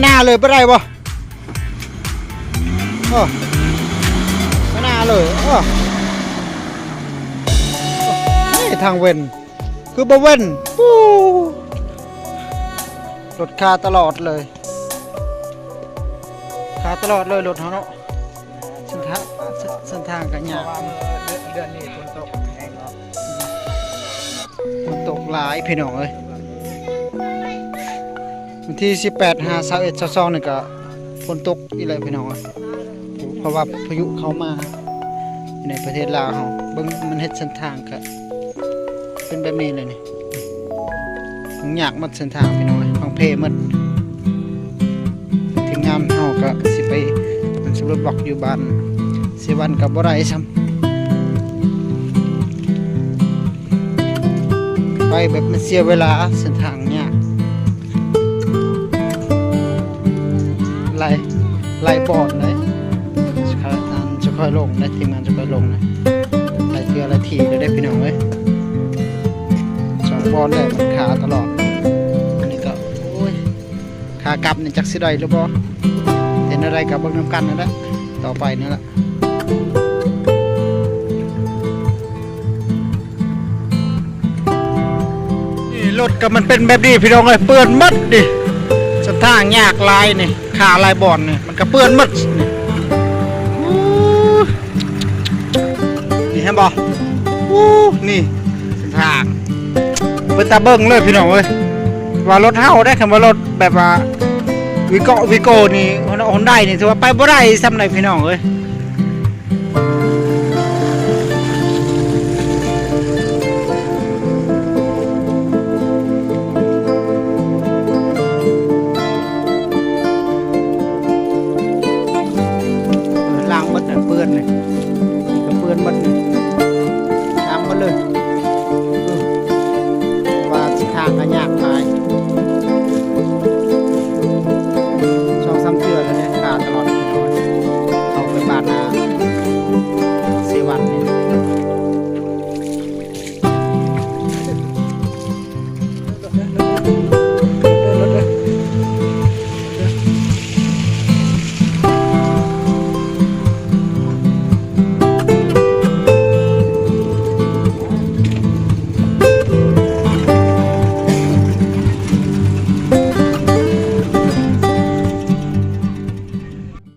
หน้าเลยไปได้บ่ไปหน้าเลยนี่ทางเว้นคือบ่เว้นรถคาตลอดเลยคาตลอดเลยรถเขาเนาะเส้นทางกันยากเดือนนี้ฝนตกแห้งแล้วฝนตกหลายพี่น้องเอ้ยวันที่18/21/22นี่ก็ฝนตกอีกเลยพี่น้องเพราะว่าพายุเข้ามาในประเทศลาวเฮาเบิ่งมันเฮ็ดเส้นทางก็เป็นแบบนี้เลยนี่มันยากหมดเส้นทางพี่น้องฟังเพลงหมดทีมงานเฮาก็สิไปมันสำรวจบอกอยู่บ้านสิวันก็บ่ได้ซ้ำไปแบบมันเสียเวลาเส้นทางยากไล่บอดเลยจะค่อยลงนะทีมงานจะค่อยลงนะไล่เทือไล่ทีจะได้พี่น้องเว้ย2 บอลเลยมันขาตลอดอันนี้ก็โอ้ยขากลับนี่จักสิได้หรือบ่เห็นอะไรกับเบิ่งน้ำกันนั่นแหละต่อไปนี่แหละนี่รถก็มันเป็นแบบนี้พี่น้องเอ้ยเปื้อนมัดดิเส้นทางยากลายนี่ขาลายบอลนี่มันก็เปื้อนมัดนี่เห็นบ่นี่เส้นทางเป็นตาเบิ้งเลยพี่น้องเอ้ยว่ารถเฮาได้คำว่ารถแบบว่าวิโก้นี่ฮอนด้านี่ถือว่าไปบ่ได้ซ้ำไหนพี่น้องเอ้ยล้างมัดเปื้อนเลยก็เปื้อนมัดนี่